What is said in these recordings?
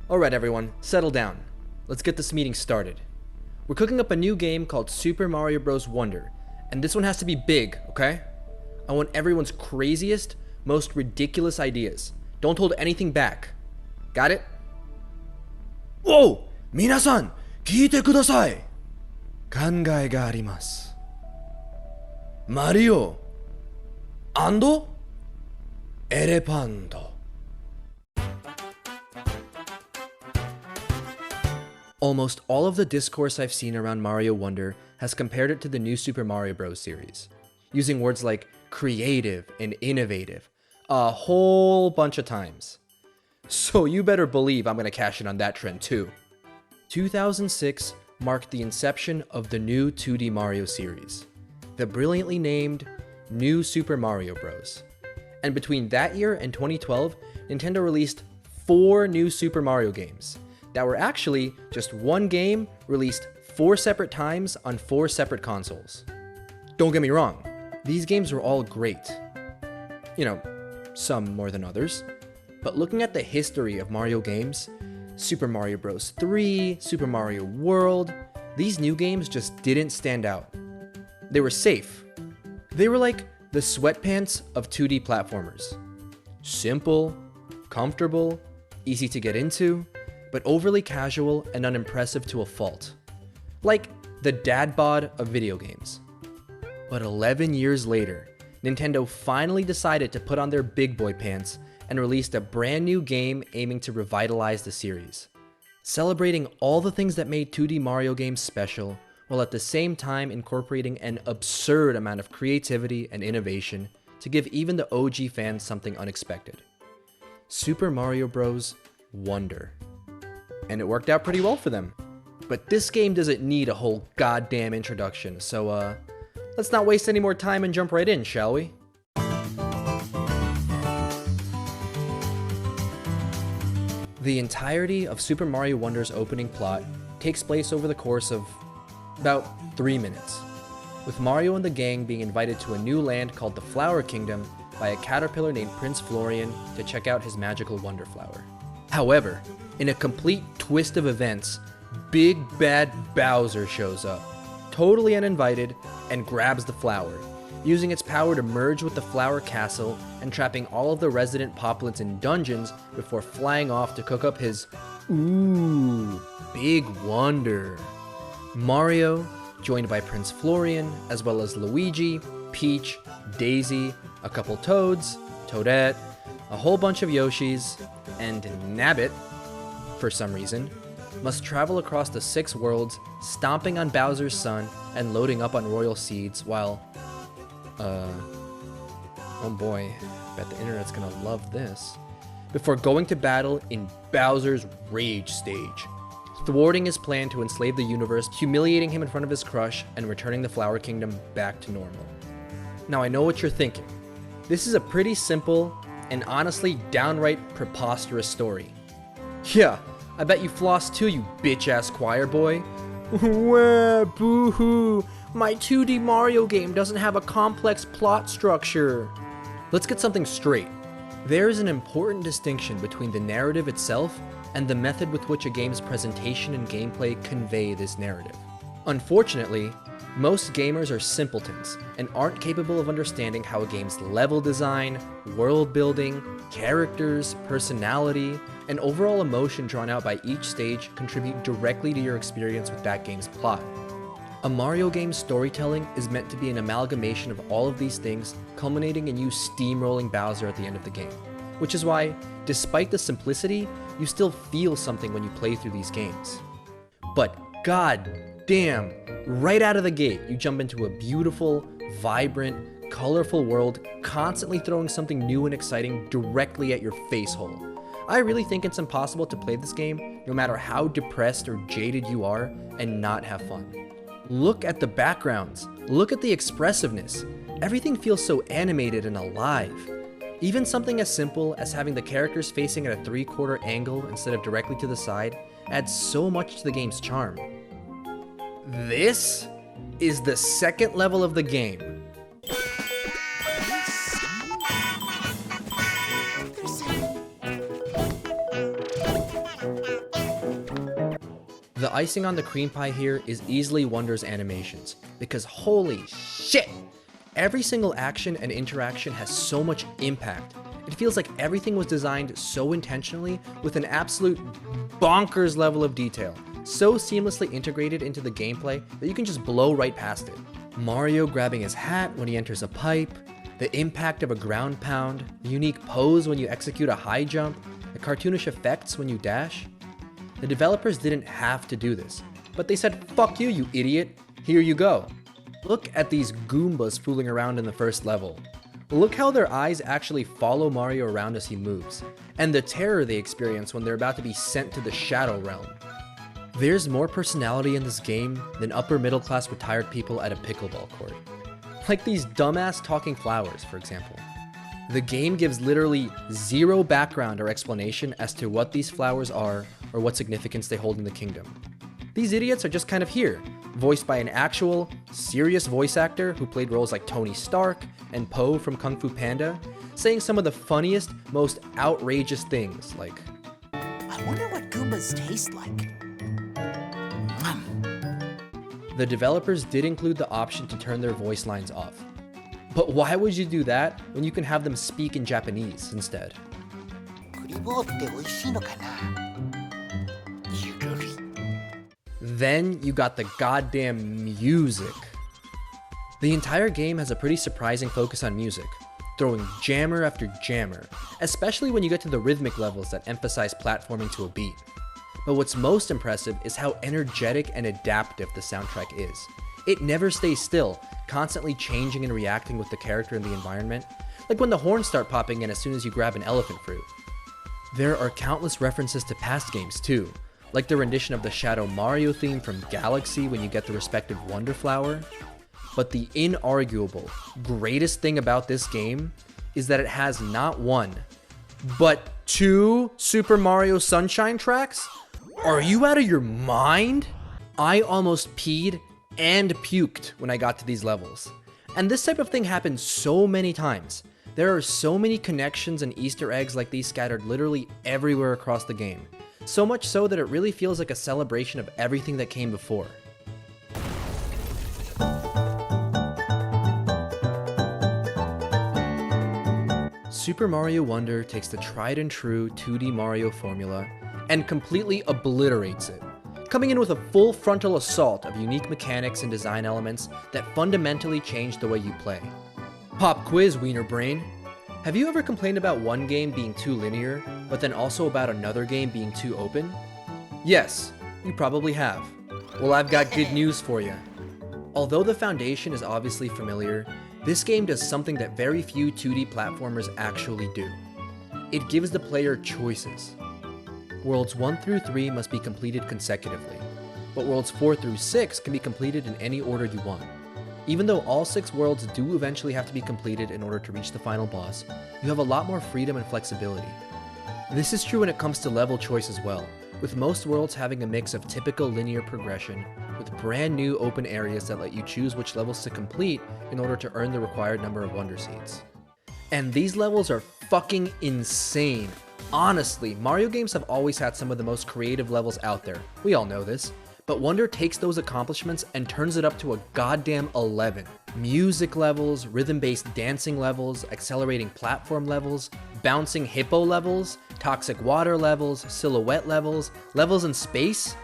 Alright everyone, settle down. Let's get this meeting started. We're cooking up a new game called Super Mario Bros. Wonder, and this one has to be big, okay? I want everyone's craziest, most ridiculous ideas. Don't hold anything back. Got it? Whoa! 皆さん、聞いてください。考えがあります。マリオ&エレファント。Almost all of the discourse I've seen around Mario Wonder has compared it to the new Super Mario Bros. Series, using words like creative and innovative a whole bunch of times. So you better believe I'm gonna cash in on that trend too. 2006 marked the inception of the new 2D Mario series, the brilliantly named New Super Mario Bros. And between that year and 2012, Nintendo released 4 new Super Mario games that were actually just one game released 4 separate times on 4 separate consoles. Don't get me wrong, these games were all great. You know, some more than others. But looking at the history of Mario games, Super Mario Bros. 3, Super Mario World, these new games just didn't stand out. They were safe. They were like the sweatpants of 2D platformers. Simple, comfortable, easy to get into, but overly casual and unimpressive to a fault. Like the dad bod of video games. But 11 years later, Nintendo finally decided to put on their big boy pants and released a brand new game aiming to revitalize the series, celebrating all the things that made 2D Mario games special, while at the same time incorporating an absurd amount of creativity and innovation to give even the OG fans something unexpected. Super Mario Bros. Wonder. And it worked out pretty well for them. But this game doesn't need a whole goddamn introduction, so let's not waste any more time and jump right in, shall we? The entirety of Super Mario Wonder's opening plot takes place over the course of about 3 minutes, with Mario and the gang being invited to a new land called the Flower Kingdom by a caterpillar named Prince Florian to check out his magical Wonder Flower. However, in a complete twist of events, Big Bad Bowser shows up, totally uninvited, and grabs the flower, using its power to merge with the Flower Castle and trapping all of the resident poplins in dungeons before flying off to cook up his big wonder. Mario, joined by Prince Florian, as well as Luigi, Peach, Daisy, a couple Toads, Toadette, a whole bunch of Yoshis, and Nabbit, for some reason, must travel across the 6 worlds, stomping on Bowser's sun and loading up on royal seeds while, oh boy, bet the internet's gonna love this, before going to battle in Bowser's Rage stage, thwarting his plan to enslave the universe, humiliating him in front of his crush, and returning the Flower Kingdom back to normal. Now I know what you're thinking. This is a pretty simple and honestly downright preposterous story. Yeah, I bet you floss too, you bitch-ass choir boy. Wah, boo-hoo, my 2D Mario game doesn't have a complex plot structure. Let's get something straight. There is an important distinction between the narrative itself and the method with which a game's presentation and gameplay convey this narrative. Unfortunately, most gamers are simpletons and aren't capable of understanding how a game's level design, world building, characters, personality, and overall emotion drawn out by each stage contribute directly to your experience with that game's plot. A Mario game's storytelling is meant to be an amalgamation of all of these things, culminating in you steamrolling Bowser at the end of the game. Which is why, despite the simplicity, you still feel something when you play through these games. But god damn, right out of the gate, you jump into a beautiful, vibrant, colorful world, constantly throwing something new and exciting directly at your face hole. I really think it's impossible to play this game, no matter how depressed or jaded you are, and not have fun. Look at the backgrounds, look at the expressiveness. Everything feels so animated and alive. Even something as simple as having the characters facing at a 3/4 angle instead of directly to the side adds so much to the game's charm. This is the second level of the game. The icing on the cream pie here is easily Wonder's animations, because holy shit! Every single action and interaction has so much impact. It feels like everything was designed so intentionally with an absolute bonkers level of detail, so seamlessly integrated into the gameplay that you can just blow right past it. Mario grabbing his hat when he enters a pipe, the impact of a ground pound, the unique pose when you execute a high jump, the cartoonish effects when you dash. The developers didn't have to do this, but they said, "Fuck you, you idiot, here you go." Look at these Goombas fooling around in the first level. Look how their eyes actually follow Mario around as he moves, and the terror they experience when they're about to be sent to the Shadow Realm. There's more personality in this game than upper middle class retired people at a pickleball court. Like these dumbass talking flowers, for example. The game gives literally zero background or explanation as to what these flowers are or what significance they hold in the kingdom. These idiots are just kind of here, voiced by an actual, serious voice actor who played roles like Tony Stark and Po from Kung Fu Panda, saying some of the funniest, most outrageous things like, "I wonder what Goombas taste like." The developers did include the option to turn their voice lines off. But why would you do that when you can have them speak in Japanese instead? Then you got the goddamn music. The entire game has a pretty surprising focus on music, throwing jammer after jammer, especially when you get to the rhythmic levels that emphasize platforming to a beat. But what's most impressive is how energetic and adaptive the soundtrack is. It never stays still, constantly changing and reacting with the character and the environment, like when the horns start popping in as soon as you grab an elephant fruit. There are countless references to past games too, like the rendition of the Shadow Mario theme from Galaxy when you get the respective Wonder Flower. But the inarguable greatest thing about this game is that it has not one, but 2 Super Mario Sunshine tracks? Are you out of your mind? I almost peed and puked when I got to these levels. And this type of thing happens so many times. There are so many connections and Easter eggs like these scattered literally everywhere across the game. So much so that it really feels like a celebration of everything that came before. Super Mario Wonder takes the tried and true 2D Mario formula and completely obliterates it, coming in with a full frontal assault of unique mechanics and design elements that fundamentally change the way you play. Pop quiz, Wiener Brain. Have you ever complained about one game being too linear, but then also about another game being too open? Yes, you probably have. Well, I've got good news for you. Although the foundation is obviously familiar, this game does something that very few 2D platformers actually do. It gives the player choices. Worlds 1 through 3 must be completed consecutively, but Worlds 4 through 6 can be completed in any order you want. Even though all 6 worlds do eventually have to be completed in order to reach the final boss, you have a lot more freedom and flexibility. This is true when it comes to level choice as well, with most worlds having a mix of typical linear progression, with brand new open areas that let you choose which levels to complete in order to earn the required number of Wonder Seeds. And these levels are fucking insane. Honestly, Mario games have always had some of the most creative levels out there. We all know this. But Wonder takes those accomplishments and turns it up to a goddamn 11. Music levels, rhythm-based dancing levels, accelerating platform levels, bouncing hippo levels, toxic water levels, silhouette levels, levels in space.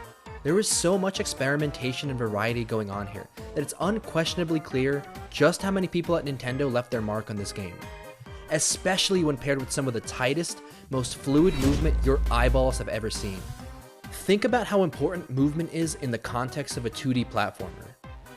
There is so much experimentation and variety going on here that it's unquestionably clear just how many people at Nintendo left their mark on this game. Especially when paired with some of the tightest, most fluid movement your eyeballs have ever seen. Think about how important movement is in the context of a 2D platformer.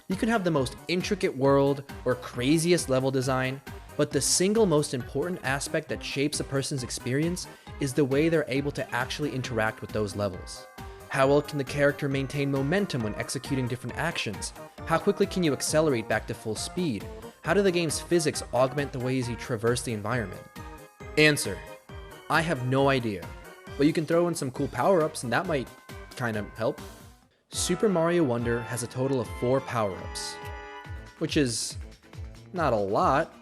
You can have the most intricate world or craziest level design, but the single most important aspect that shapes a person's experience is the way they're able to actually interact with those levels. How well can the character maintain momentum when executing different actions? How quickly can you accelerate back to full speed? How do the game's physics augment the ways you traverse the environment? Answer: I have no idea, but you can throw in some cool power-ups and that might kind of help. Super Mario Wonder has a total of 4 power-ups, which is not a lot,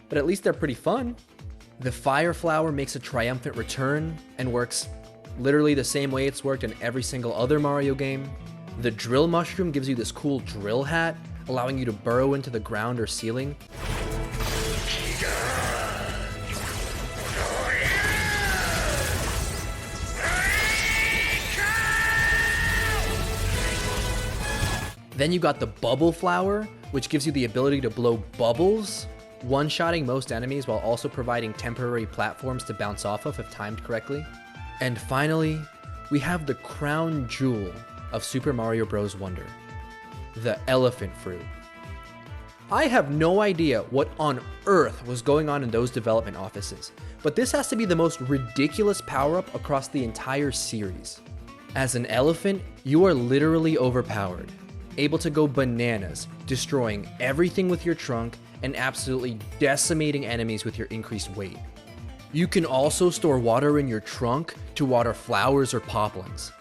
but at least they're pretty fun. The Fire Flower makes a triumphant return and works literally the same way it's worked in every single other Mario game. The drill mushroom gives you this cool drill hat, allowing you to burrow into the ground or ceiling. Then you got the bubble flower, which gives you the ability to blow bubbles, one-shotting most enemies while also providing temporary platforms to bounce off of if timed correctly. And finally, we have the crown jewel of Super Mario Bros. Wonder, the elephant fruit. I have no idea what on earth was going on in those development offices, but this has to be the most ridiculous power-up across the entire series. As an elephant, you are literally overpowered, able to go bananas, destroying everything with your trunk and absolutely decimating enemies with your increased weight. You can also store water in your trunk to water flowers or poplins.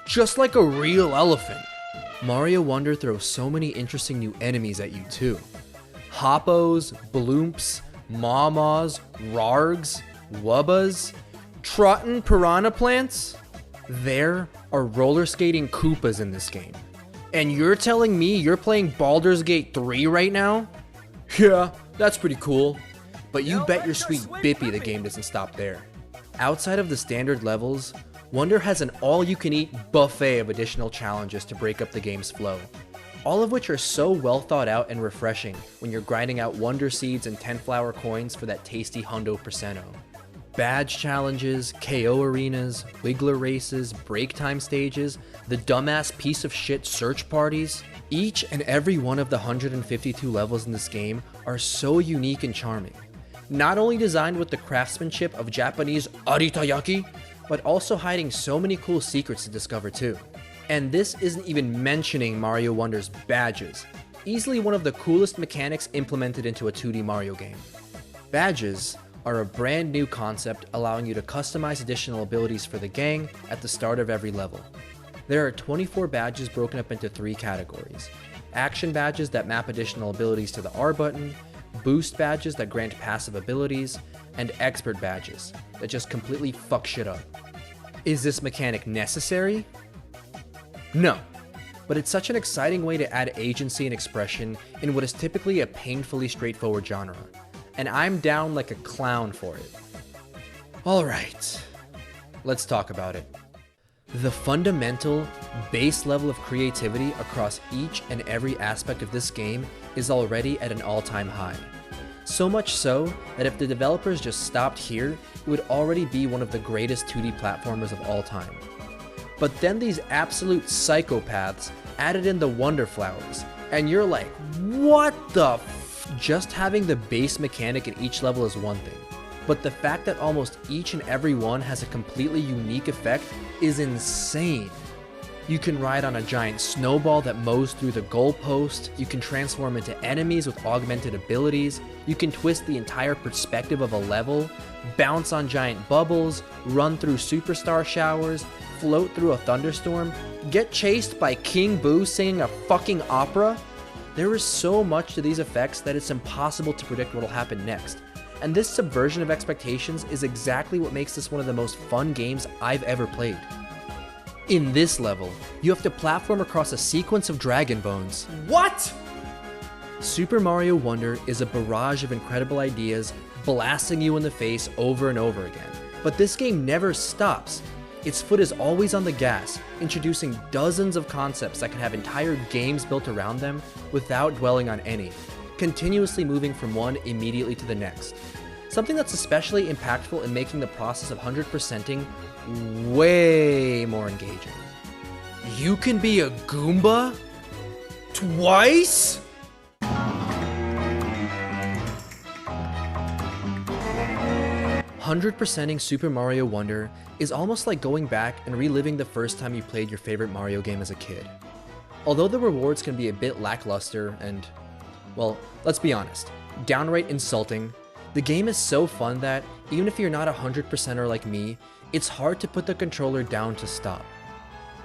Just like a real elephant. Mario Wonder throws so many interesting new enemies at you too. Hoppos, bloomps, mamas, rargs, wubbas, trottin' piranha plants. There are roller skating Koopas in this game. And you're telling me you're playing Baldur's Gate 3 right now? Yeah, that's pretty cool. But you bet your sweet bippy the game doesn't stop there. Outside of the standard levels, Wonder has an all-you-can-eat buffet of additional challenges to break up the game's flow, all of which are so well thought out and refreshing when you're grinding out Wonder Seeds and 10 flower coins for that tasty hundo percento. Badge challenges, KO arenas, Wiggler races, break time stages, the dumbass piece of shit search parties. Each and every one of the 152 levels in this game are so unique and charming. Not only designed with the craftsmanship of Japanese aritayaki, but also hiding so many cool secrets to discover too. And this isn't even mentioning Mario Wonder's badges, easily one of the coolest mechanics implemented into a 2D Mario game. Badges are a brand new concept allowing you to customize additional abilities for the gang at the start of every level. There are 24 badges broken up into 3 categories. Action badges that map additional abilities to the R button, boost badges that grant passive abilities, and expert badges that just completely fuck shit up. Is this mechanic necessary? No, but it's such an exciting way to add agency and expression in what is typically a painfully straightforward genre, and I'm down like a clown for it. Alright, let's talk about it. The fundamental, base level of creativity across each and every aspect of this game is already at an all-time high. So much so that if the developers just stopped here, it would already be one of the greatest 2D platformers of all time. But then these absolute psychopaths added in the Wonder Flowers, and you're like, what the f? Just having the base mechanic in each level is one thing, but the fact that almost each and every one has a completely unique effect is insane. You can ride on a giant snowball that mows through the goalpost, you can transform into enemies with augmented abilities, you can twist the entire perspective of a level, bounce on giant bubbles, run through superstar showers, float through a thunderstorm, get chased by King Boo singing a fucking opera. There is so much to these effects that it's impossible to predict what will happen next. And this subversion of expectations is exactly what makes this one of the most fun games I've ever played. In this level, you have to platform across a sequence of dragon bones. What?! Super Mario Wonder is a barrage of incredible ideas blasting you in the face over and over again. But this game never stops. Its foot is always on the gas, introducing dozens of concepts that can have entire games built around them without dwelling on any, continuously moving from one immediately to the next. Something that's especially impactful in making the process of 100%ing way more engaging. You can be a Goomba? Twice? 100%ing Super Mario Wonder is almost like going back and reliving the first time you played your favorite Mario game as a kid. Although the rewards can be a bit lackluster and, well, let's be honest, downright insulting, the game is so fun that, even if you're not a 100%er like me, it's hard to put the controller down to stop.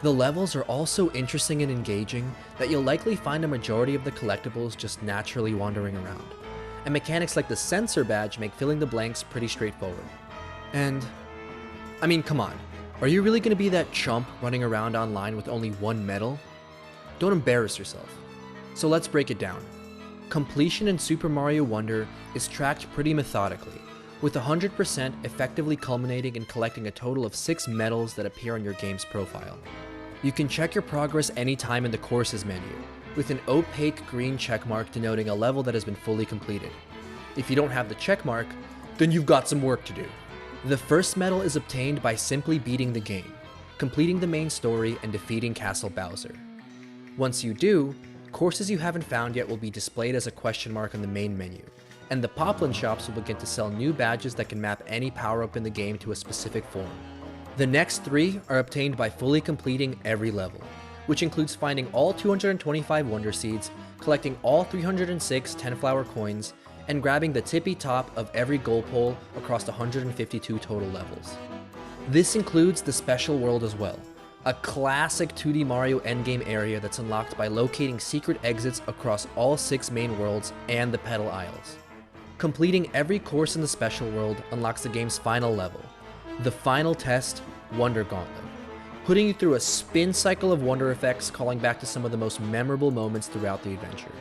The levels are all so interesting and engaging that you'll likely find a majority of the collectibles just naturally wandering around. And mechanics like the sensor badge make filling the blanks pretty straightforward. And, I mean, come on, Are you really going to be that chump running around online with only one medal? Don't embarrass yourself. So let's break it down. Completion in Super Mario Wonder is tracked pretty methodically, with 100% effectively culminating in collecting a total of 6 medals that appear on your game's profile. You can check your progress anytime in the courses menu, with an opaque green checkmark denoting a level that has been fully completed. If you don't have the checkmark, then you've got some work to do. The first medal is obtained by simply beating the game, completing the main story, and defeating Castle Bowser. Once you do, courses you haven't found yet will be displayed as a question mark on the main menu, and the Poplin shops will begin to sell new badges that can map any power-up in the game to a specific form. The next 3 are obtained by fully completing every level, which includes finding all 225 Wonder Seeds, collecting all 306 10-flower coins, and grabbing the tippy top of every goal pole across the 152 total levels. This includes the Special World as well, a classic 2D Mario endgame area that's unlocked by locating secret exits across all 6 main worlds and the Petal Isles. Completing every course in the Special World unlocks the game's final level, the final test, Wonder Gauntlet, putting you through a spin cycle of wonder effects calling back to some of the most memorable moments throughout the adventure.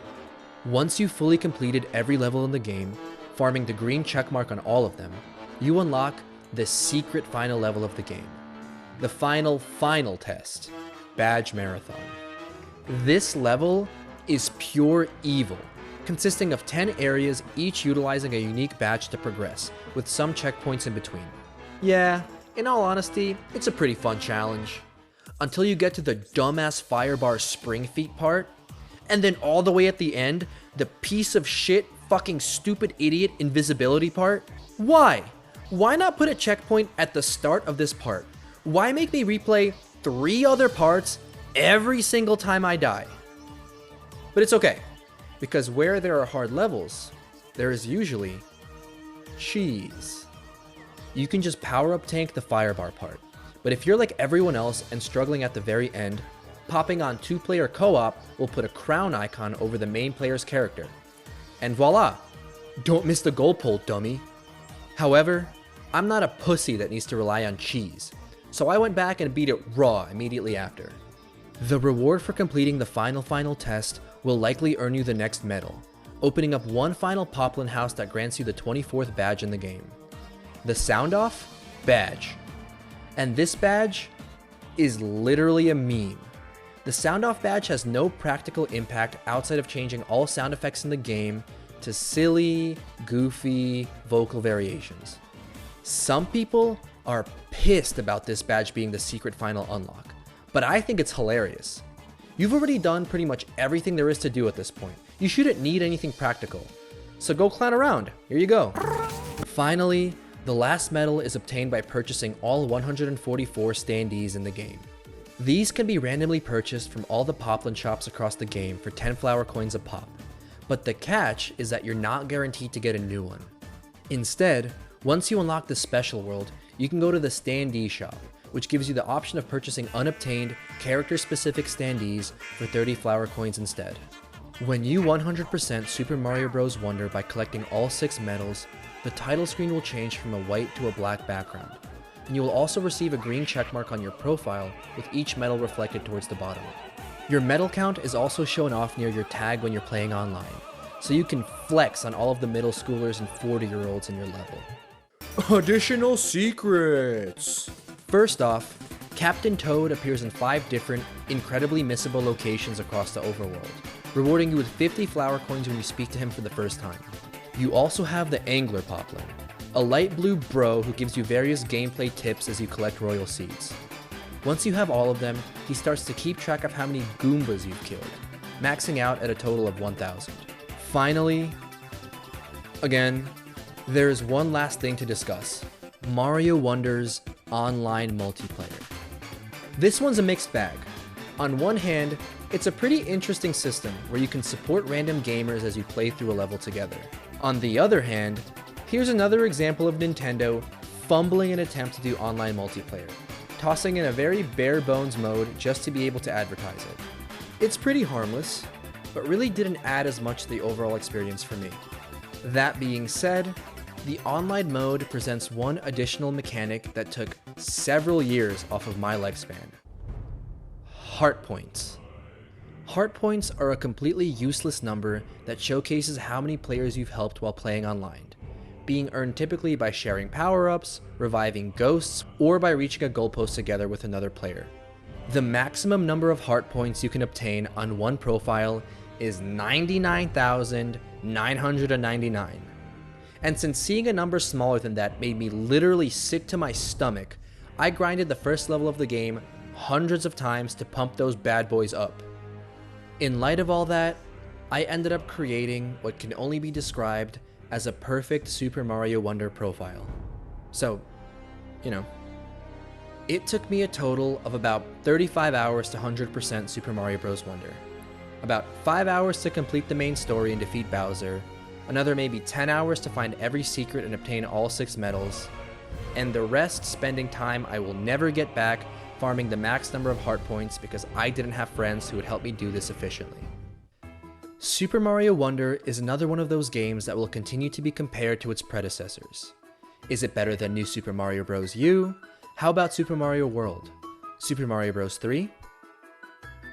Once you've fully completed every level in the game, farming the green checkmark on all of them, you unlock the secret final level of the game. The final test, Badge Marathon. This level is pure evil, consisting of 10 areas each utilizing a unique badge to progress, with some checkpoints in between. Yeah, in all honesty, it's a pretty fun challenge. Until you get to the dumbass Firebar Spring Feet part, and then all the way at the end, the piece of shit fucking stupid idiot invisibility part. Why? Why not put a checkpoint at the start of this part? Why make me replay 3 other parts every single time I die? But it's okay, because where there are hard levels, there is usually cheese. You can just power up tank the Firebar part, but if you're like everyone else and struggling at the very end, popping on 2-player co-op will put a crown icon over the main player's character. And voila! Don't miss the goal pole, dummy! However, I'm not a pussy that needs to rely on cheese, so I went back and beat it raw immediately after. The reward for completing the final test will likely earn you the next medal, opening up one final Poplin house that grants you the 24th badge in the game. The Sound Off badge. And this badge is literally a meme. The Sound Off badge has no practical impact outside of changing all sound effects in the game to silly, goofy vocal variations. Some people are pissed about this badge being the secret final unlock, but I think it's hilarious. You've already done pretty much everything there is to do at this point. You shouldn't need anything practical. So go clown around, here you go. Finally, the last medal is obtained by purchasing all 144 standees in the game. These can be randomly purchased from all the Poplin shops across the game for 10 flower coins a pop, but the catch is that you're not guaranteed to get a new one. Instead, once you unlock the Special World, you can go to the standee shop, which gives you the option of purchasing unobtained, character-specific standees for 30 flower coins instead. When you 100% Super Mario Bros. Wonder by collecting all 6 medals, the title screen will change from a white to a black background, and you will also receive a green checkmark on your profile with each medal reflected towards the bottom. Your medal count is also shown off near your tag when you're playing online, so you can flex on all of the middle schoolers and 40-year-olds in your level. Additional secrets! First off, Captain Toad appears in 5 different, incredibly missable locations across the overworld, rewarding you with 50 flower coins when you speak to him for the first time. You also have the Angler Poplin, a light blue bro who gives you various gameplay tips as you collect royal seeds. Once you have all of them, he starts to keep track of how many Goombas you've killed, maxing out at a total of 1,000. Finally, again, there is one last thing to discuss: Mario Wonder's online multiplayer. This one's a mixed bag. On one hand, it's a pretty interesting system where you can support random gamers as you play through a level together. On the other hand, here's another example of Nintendo fumbling an attempt to do online multiplayer, tossing in a very bare bones mode just to be able to advertise it. It's pretty harmless, but really didn't add as much to the overall experience for me. That being said, The online mode presents one additional mechanic that took several years off of my lifespan. Heart points. Heart points are a completely useless number that showcases how many players you've helped while playing online, being earned typically by sharing power-ups, reviving ghosts, or by reaching a goalpost together with another player. The maximum number of heart points you can obtain on one profile is 99,999. And since seeing a number smaller than that made me literally sick to my stomach, I grinded the first level of the game hundreds of times to pump those bad boys up. In light of all that, I ended up creating what can only be described as a perfect Super Mario Wonder profile. So, it took me a total of about 35 hours to 100% Super Mario Bros. Wonder. About 5 hours to complete the main story and defeat Bowser, another maybe 10 hours to find every secret and obtain all 6 medals, and the rest spending time I will never get back farming the max number of heart points because I didn't have friends who would help me do this efficiently. Super Mario Wonder is another one of those games that will continue to be compared to its predecessors. Is it better than New Super Mario Bros. U? How about Super Mario World? Super Mario Bros. 3?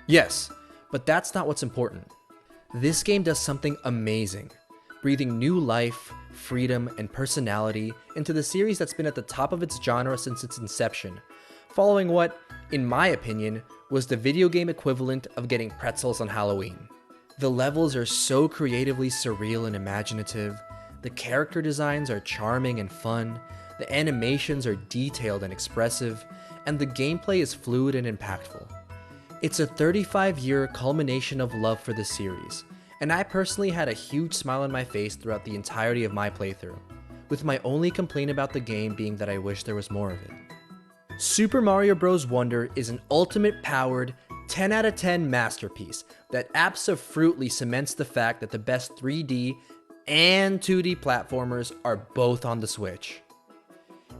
Yes, but that's not what's important. This game does something amazing, breathing new life, freedom, and personality into the series that's been at the top of its genre since its inception, following what, in my opinion, was the video game equivalent of getting pretzels on Halloween. The levels are so creatively surreal and imaginative, the character designs are charming and fun, the animations are detailed and expressive, and the gameplay is fluid and impactful. It's a 35-year culmination of love for the series, and I personally had a huge smile on my face throughout the entirety of my playthrough, with my only complaint about the game being that I wish there was more of it. Super Mario Bros. Wonder is an ultimate-powered, 10 out of 10 masterpiece that abso-fruitly cements the fact that the best 3D and 2D platformers are both on the Switch.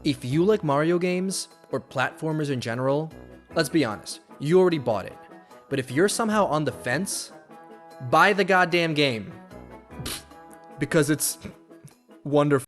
If you like Mario games, or platformers in general, let's be honest, you already bought it. But if you're somehow on the fence, buy the goddamn game. Because it's wonderful.